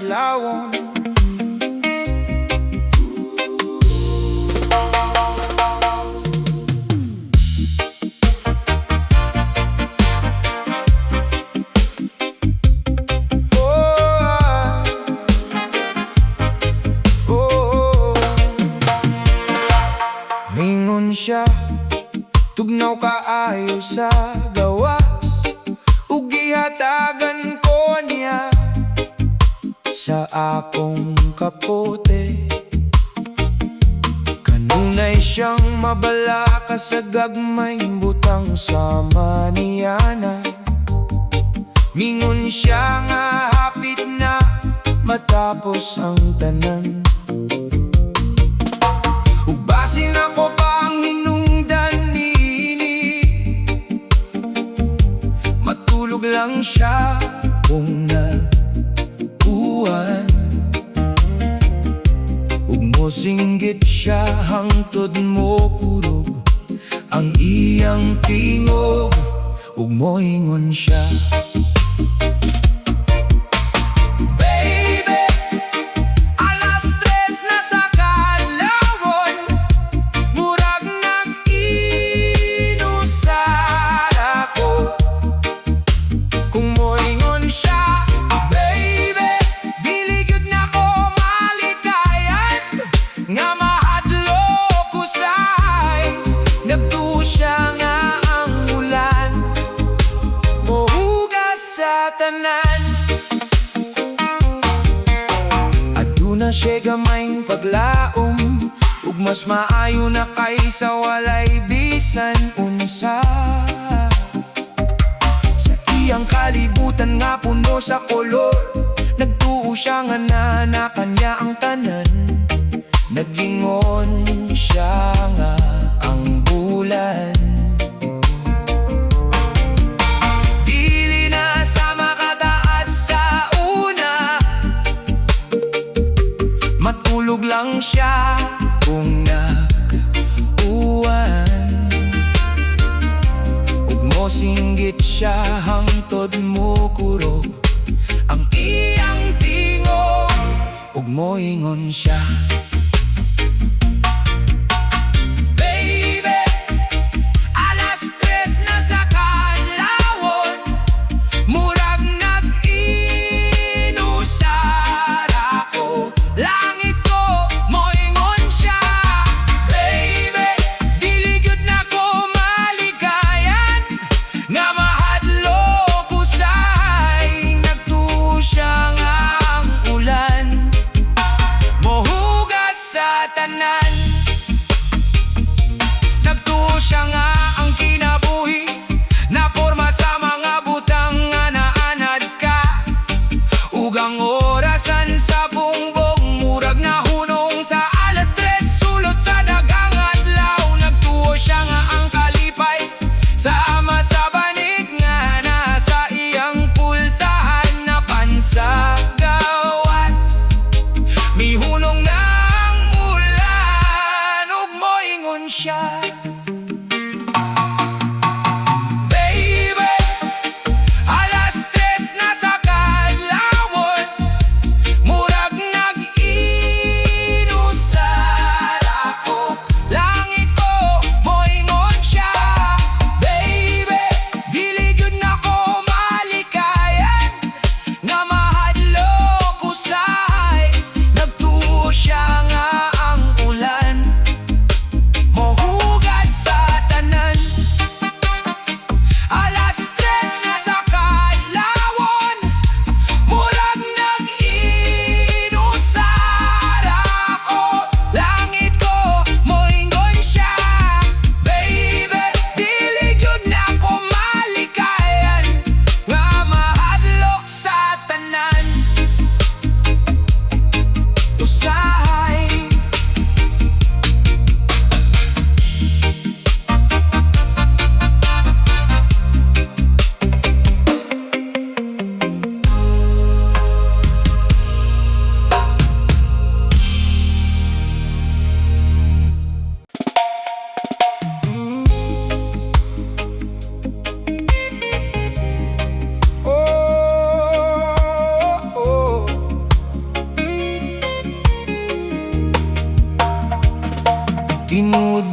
adlawon. Mingon siya, tugnaw kaayo sa gawas, ug gihatagan ko niya sa akong kapote. Kanunay siyang mabala ka sa gagmayng butang sama niya na. Mingon siya nga hapit na matapos ang tanan. Basin ako pa ang hinungdan niini, matulog lang siya kung nauwan. Ug mosinggit siya hangtod mo kurog ang iyang tingog, ug moingon siya, aduna siya gamayng paglaom, ug mas maayo na kaysa walay bisan unsa. Sa iyang kalibutan nga puno sa kolor, nagtuo siya nga nanakan niya ang tanan. Nagingon siya nga ang bulan matulog lang siya kung nauwan. Ug mosinggit siya hangtod mo kurog ang iyang tingog, ug moingon siya, nagtuo siya nga ang kinabuhi na porma sa mga butang nga naanad ka. Ug ang orasan sa bungbong murag na hunong sa alas 3 sulod sa dagang adlaw. Nagtuo siya nga ang kalipay sa ama sa banig nga nasa iyang pultahan na pansa gawas. Mihunong na siya, baby, alas 3 na sa kadlawon, murag nag-inusar ako. Langit ko, moingon siya, baby, dili gyud nako malikayan nga mahadlok usahay. Nagtuo siya nga ang ulan mohugas sa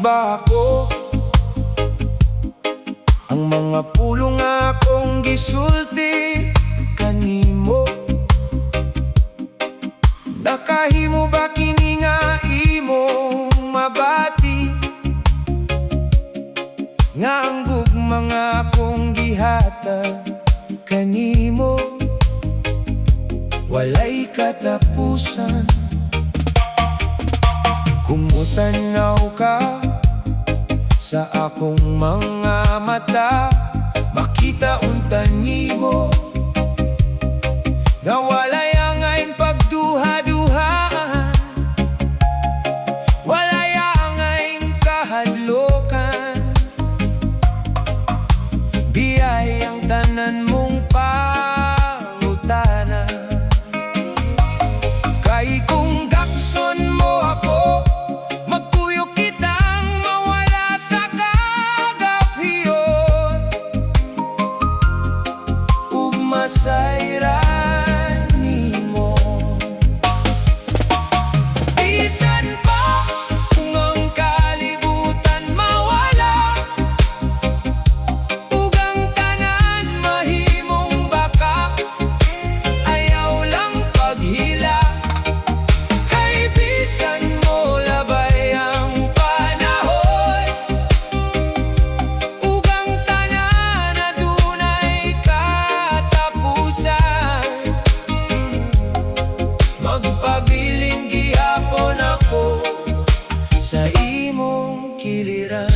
ba ako? Ang mga pulong akong gisulti kanimo, nakahimo ba kini nga imong mabati? Nga ang gugma nga akong gihatag kanimo, walay katapusan. Kumutanaw ka sa akong mga mata, makita unta nimo nga walay angayn pagduha-duhaan, walay angayn kahadlokan. Biyayang tanan mong pangutana, kay kung gakson mo ako, magkuyog kitang mawala sa kagapiyon, ug masayran nimo. Bisan pa kung ang kalibutan mawala, ug ang tanan mahimong baka, ayaw lang paghila. Kay bisan mo labay ang panahon, ug ang tanan adunay katapusan. Magpabiling gihapon ako sa imong kiliran.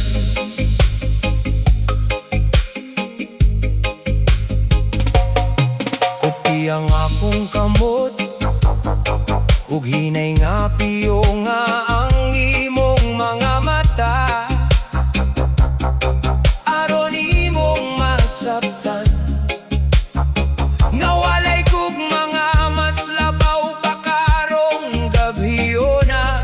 Kopi ang akong kamot, ug hinay nga piyo nga ang imong mga mata, aron imong masabtan nga walay kog mga mas labaw pa karong gabhiyona,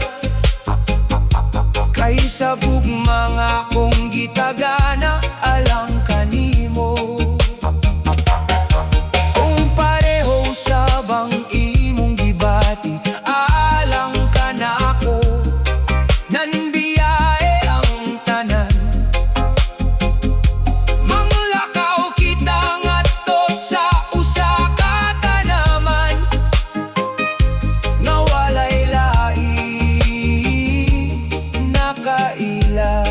kaysa gugma nga akong gitagana alang kanimo. Kung pareho sabang imong gibati, alang ka na ako, nanbiyae ang tanan. Manglakaw kita ngadto sa usa ka tanaman, nga walay lain nakaila.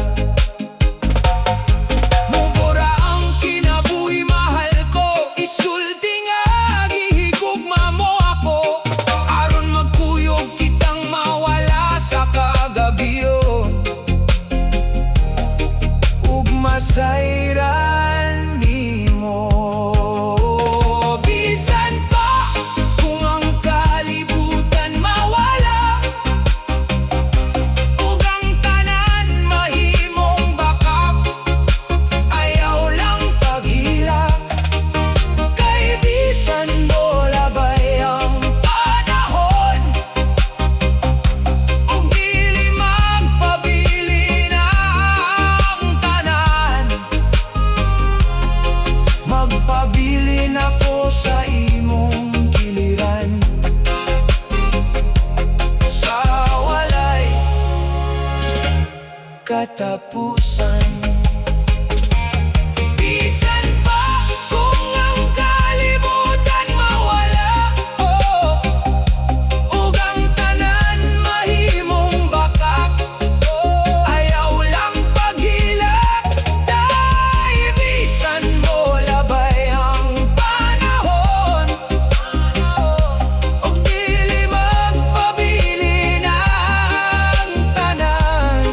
Mubura ang kinabuhi, mahal ko, isulti nga gihigugma mo ako, aron magkuyog kitang mawala sa kagabiyon, ug masayran nimo. Bisan pa kung ang kalibutan mawala, ug ang tanan mahimong bakak, ayaw lang paghila. Kay bisan mo labay ang panahon, ug dili magpabili na ang tanan. Magpabili na ko sa imong kiliran, sa walay katapusan. Bisan pa kung ang kalibutan mawala, oh, ug ang tanan mahimong bakak, ayaw lang paghila. Dahil bisan mo labay ang panahon, ug dili magpabili na ang tanan.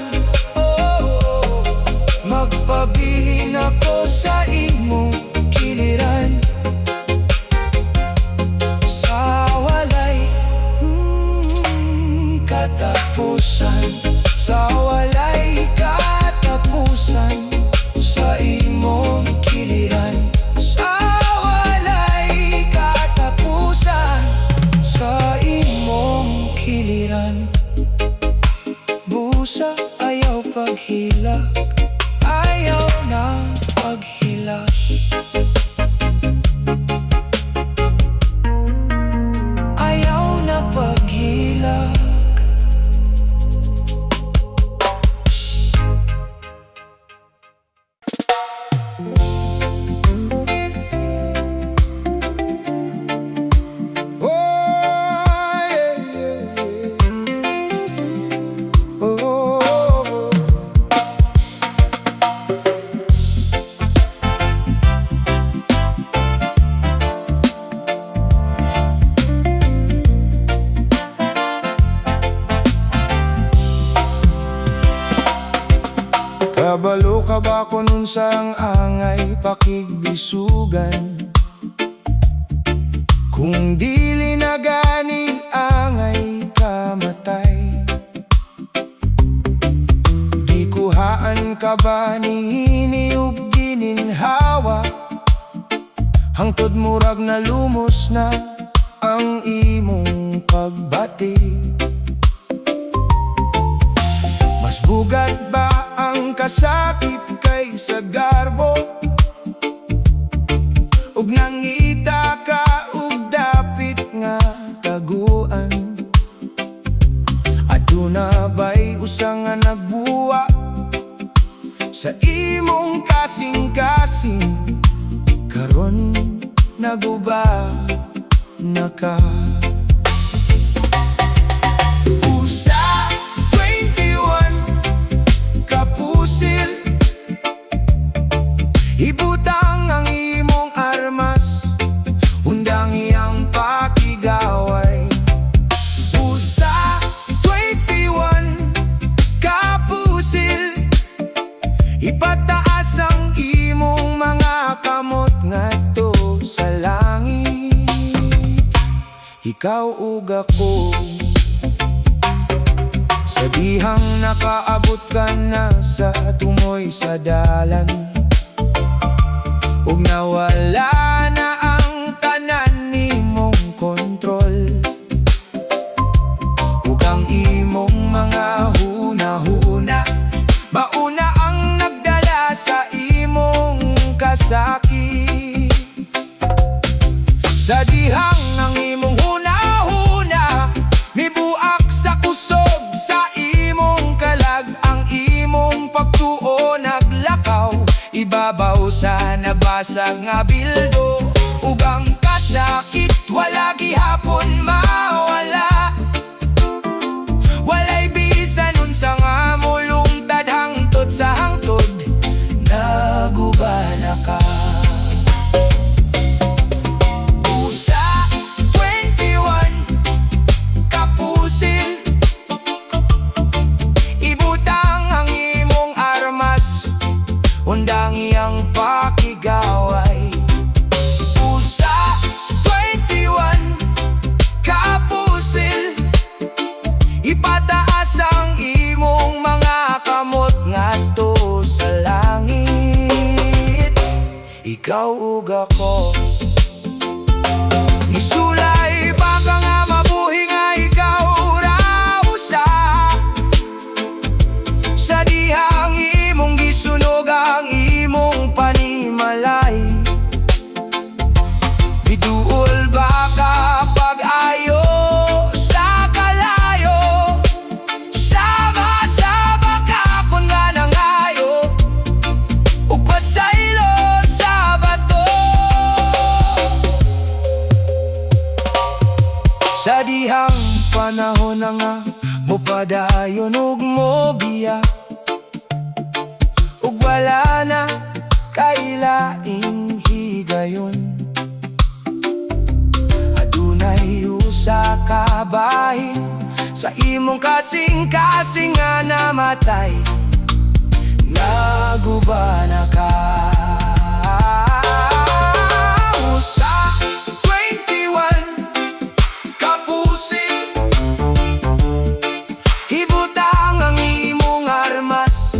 Kabalo ka ba kunon sang angay pakigbisugan? Kung dili na gani angay kamatay, di kuhaan ka ba ni hiniub gininhawa? Hangtod murag na lumos na ang imong pagbati. Mas bugat ba ang kasakit kaysa garbo? Ug nangita ka ug dapit nga taguan. Aduna ba'y usa nga nagbuwa sa imong kasing-kasing? Karon naguba na ka. Usa 21 kapusil, ibutang ang imong armas, undang iyang pakigaway. Usa 21 kapusil, ipataas ang imong mga kamot ngadto sa langit. Ikaw ug ako, sa dihang nakaabot ka na sa tumoy sa dalan, ug nawala na ang tanan nimong kontrol, ug ang imong mga huna-huna mauna ang nagdala sa imong kasakit. Sa dihang ang imong huna-huna mibuak sa kusog sa imong kalag, ang imong pagtuo naglakaw ibabaw sa nabasag nga bildo, ug ang kasakit wala gihapon mawala. Walay bisan unsa nga mulungtad hangtod sa hangtod, naguba na ka. Usa 21 kapusil, ibutang ang imong armas, undang iyang pakigaway. Usa 21 kapusil, ipataas ang imong mga kamot ngadto sa langit. Ikaw ug ako, isulay baka nga mabuhi nga ikaw ra usa. Sa dihang imong gisunog ang imong panimalay, biduol baka pag-ayo sa kalayo, sama-sama ka kun nga nangayo, ug pasaylo sa bato. Sa dihang panahon na nga mopadayon ug mobiya, ug wala na kailaing higayon. Adunay usa ka bahin sa imong kasing-kasing nga namatay, naguba na ka. Usa 21 kapusil, ibutang ang imong armas,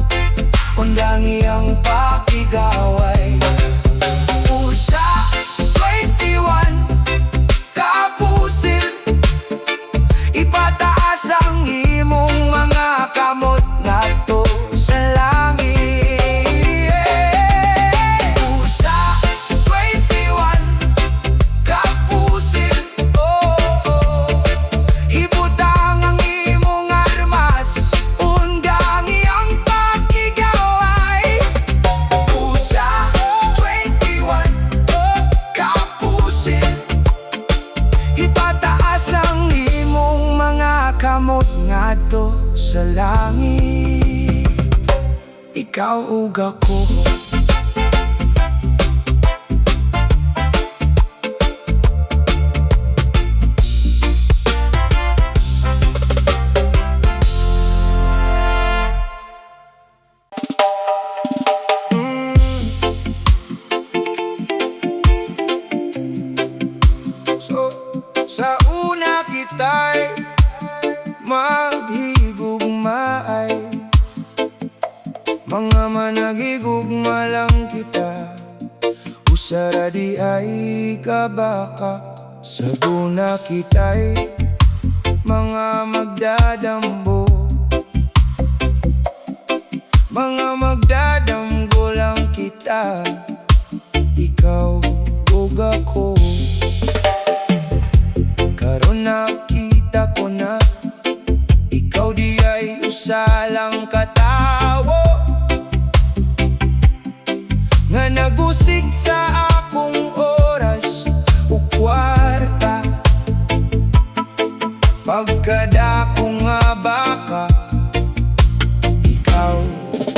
undang iyang pakigaway. Usa 21 kapusil, ipataas ang imong mga kamot ngadto sa langit. Usa 21 kapusil, ibutang ang imong armas, undang iyang pakigaway. Usa 21 kapusil, ipataas ang imong mga kamot ngadto sa langit. Ikaw ug ako, kita'y maghigugmaay. Mga managigugma lang kita, usara di ay kabaka. Saguna kita'y mga magdadambo, mga magdadamgo lang kita, ikaw ug ako. Karon nakita ko na ikaw di ay usa lang katawo nga nagusig sa akong oras ug kwarta. Pagkadako nga baka, ikaw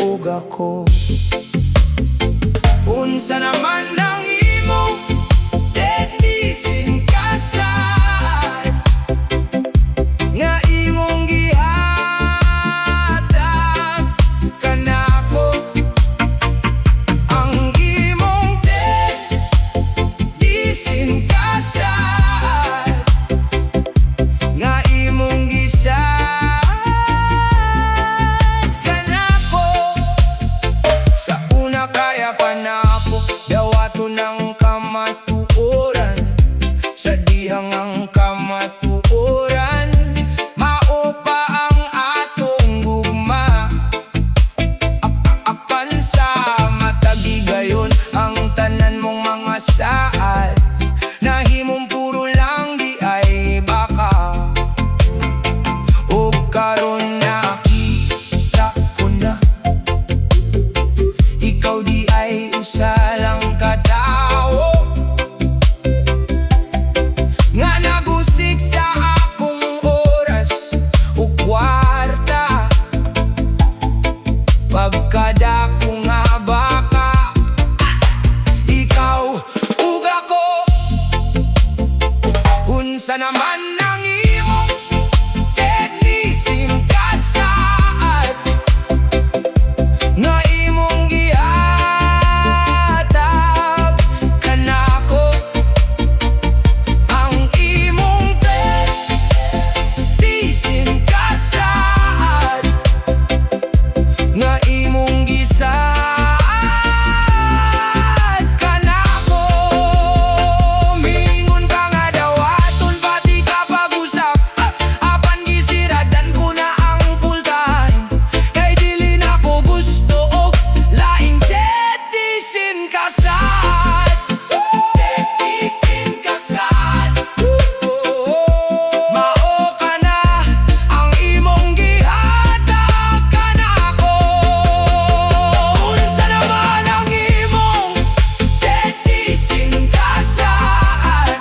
ug ako. Unsa naman ang imong detisin kasal nga imong gihatag kanako. Ang imong detisin kasal nga imong gisad kanako. Sa una kaya pa na ako dawato ng kamatuoran, sa dihang ang kamatuoran mao pa ang atong gugma. Apan sa matagigayon ang tanan mong mga saad, nahimong puro lang di ay baka. O karon nakita ko na ikaw di ay usa lang katawo nga nagusig sa akong oras ug kwarta. Pagkadako nga baka, ikaw ug ako. Unsa naman ang imong detisin kasal nga imong gihatag kanako. Ang imong detisin kasal nga imong gisad kanako. Mingon ka nga dawaton pati ka pag-usap, apan gisiradan ko na ang pultahan. Kay dili na ko gusto og laing detisin kasal. Detisin kasal mao ka na ang imong gihatag kanako. Unsa naman ang imong detisin kasal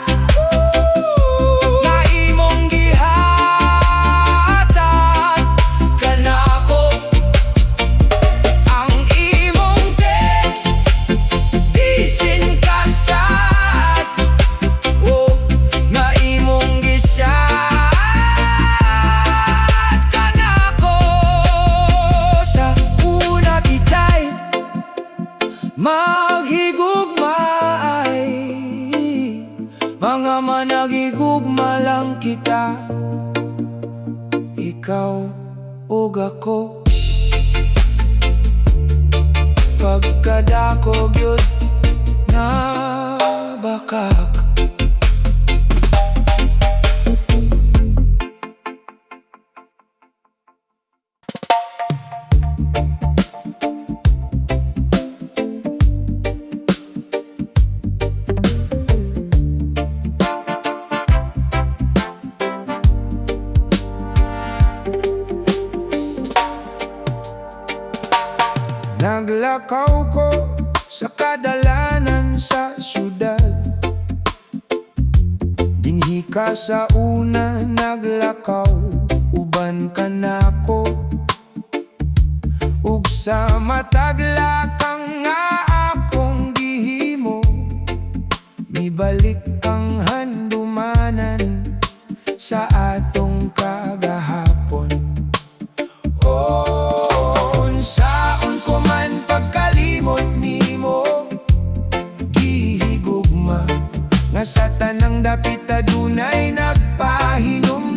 nga imong gihatag kanako. Ang imong detisin kasal nga imong gisad kanako. Sa una kita'y maghigugmaay, mga managigugma lang kita, ikaw ug ako. Pagkadako gyud na bakak. Naglakaw ko sa kadalanan sa syudad, dinhi ka sa una naglakaw, uban ka nako. Ug sa mataglakang nga akong gihimo, mibalik kang handumanan sa atong kagahapon. Unsaon ko man pagkalimot nimo, gihigugma nga sa tanang dapit adunay nagpahinom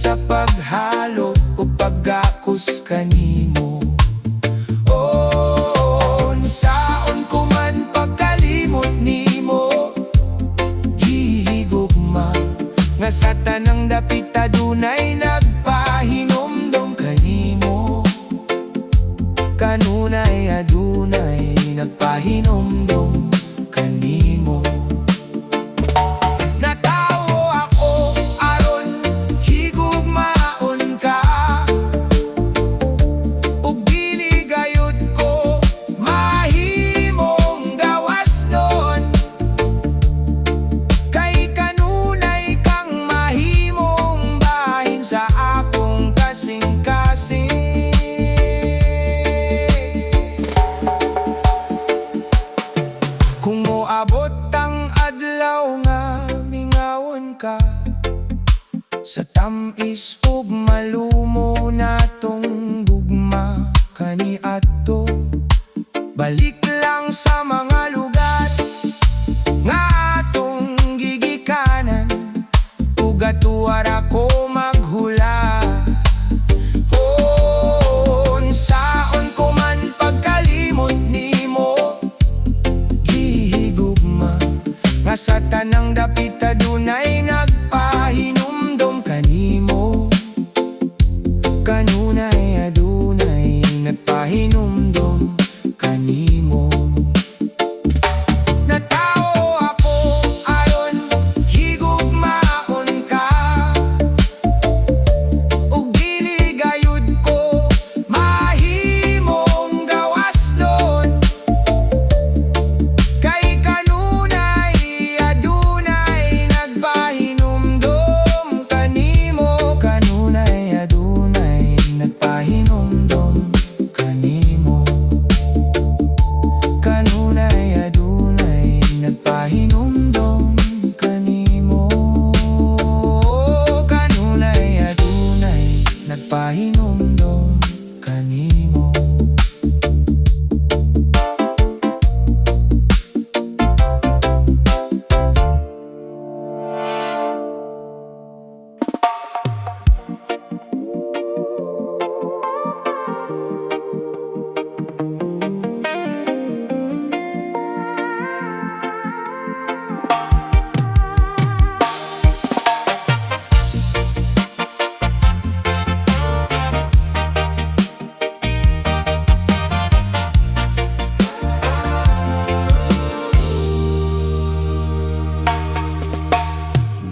sa paghalo o paggakus kanimo. Unsaon ko man pagkalimot nimo, gihigugma nga sa tanang dapit adunay nagpahinomdom kanimo. Kanunay adunay nagpahinomdom kanimo. Natawo ako aron higugmaon ka, ug dili gayud ko mahimong gawas nun. Kay kanunay kang mahimong bahin sa akong kasing-kasing. Kung moabot ang adlaw nga mingawon ka, sa tamis ug malumo natong gugma kaniadto, balik lang sa mga lugar nga atong gigikanan, ug atuwar ako maghula. Unsaon ko man pagkalimot nimo, gihigugma nga sa tanang dapit adunay nagpahinomdom kanimo. Kanunay adunay nagpahinomdom kanimo. Natawo ako aron higugmaon ka, ug dili gayud ko mahimong gawas nun. Kay kanunay adunay nagpahinomdom kanimo. Kanunay adunay nagpahinomdom kanimo. Kanunay adunay nagpahinomdom kanimo. Kanunay adunay nagpahinomdom kanimo.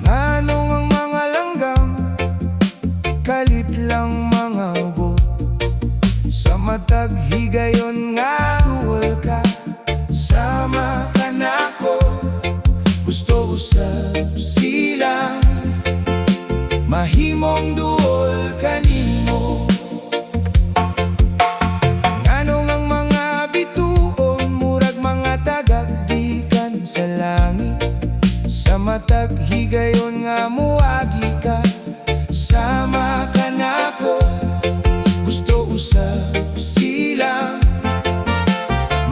Nganong ang mga langgam, kalit lang mga ubo, sa matag higayon nga duol ka, sama ka nako. Gusto usab silang mahimong duol kanimo. Nganong ang mga bituon murag mga tagagdikan sa langit, sa matag higayon nga muagi ka, sama ka nako. Gusto usab silang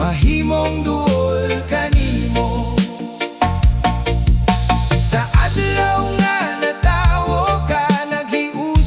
mahimong duol kanimo. Sa adlaw nga natawo ka, naghius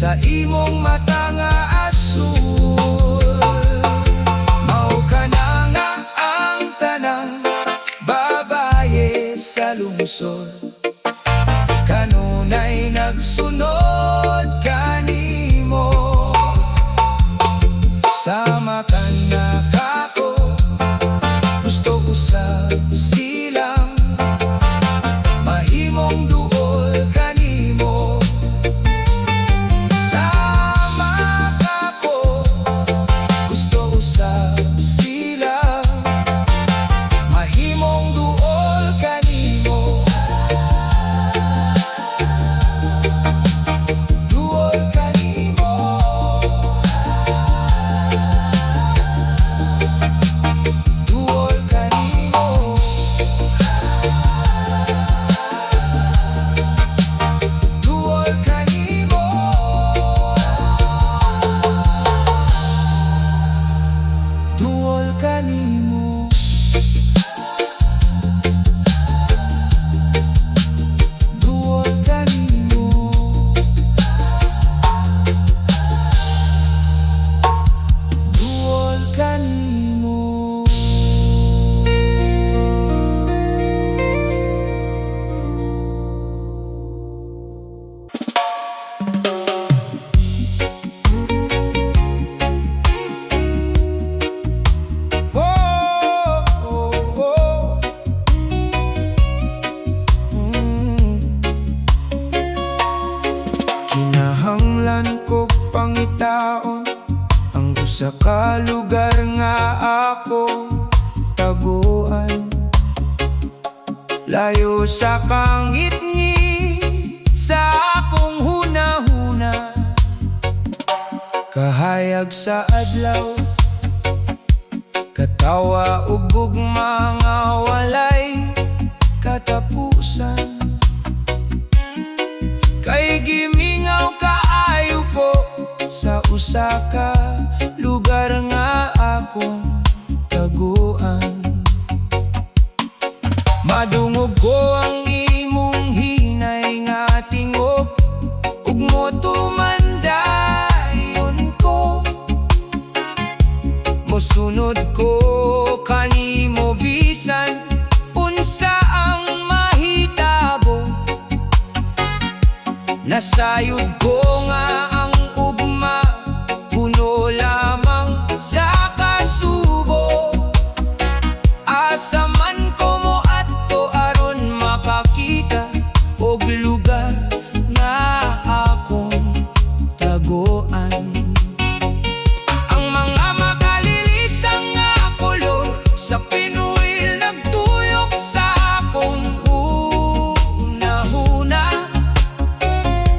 sa imong mata nga asul. Mao ka na nga ang tanang babaye sa lungsod, kanunay nagsunod kanimo. Sama ka na kako, gusto usab silang mahimong duol kanimo. Sama kako, gusto usab silang mahimong duol kanimo. Duol kanimo. Duol kanimo. Duol kanimo. Duol kanimo. Duol kanimo. Duol kanimo. Oh, oh, oh. Kinahanglan ko pangitaon ang usa ka lugar nga akong taguan, layo sa kangit-ngit sa akong hunahuna. Kahayag sa adlaw, katawa ug gugma nga walay katapusan. Kay gimingaw kaayo ko sa usa ka lugar nga akong taguan. Madungog ko ang imong hinay nga tingog, ug mo tumandayon ko. Mosunod ko kanimo bisan unsa ang mahitabo. Nasayod ko nga ang ugma, puno lamang sa kasubo. Asa man ko mo adto aron makakita og lugar nga akong taguan. Ang mga magalilisang nga kolor sa pinuil nagtuyok sa akong hunahuna.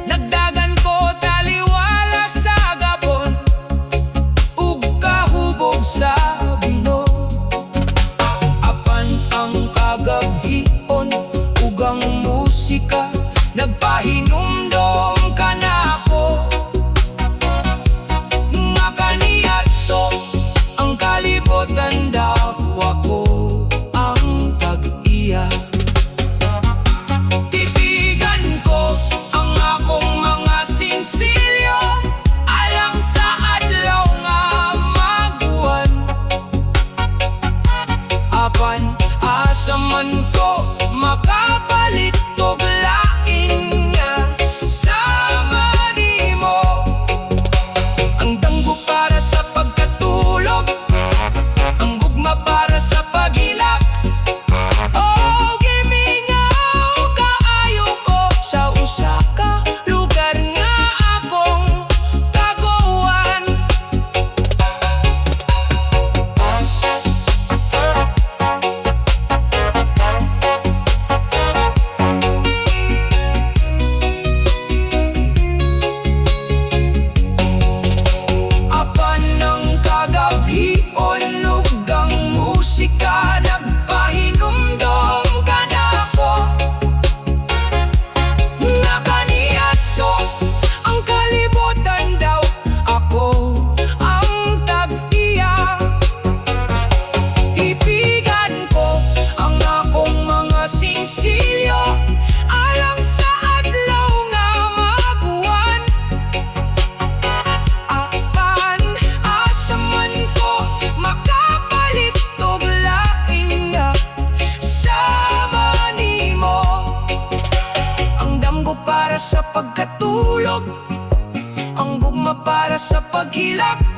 Nagdagan ko taliwala sa gabon ug kahubog sa bino. Apan ang kagabhion ug ang musika nagpahinumdom ka na ako. Nga kaniadto ang kalibutan daw ako ang tag-iya. Titigan ko ang akong mga sinsilyo alang sa adlaw nga maguwan. Apan asa man ko makapalit og lain nga hilak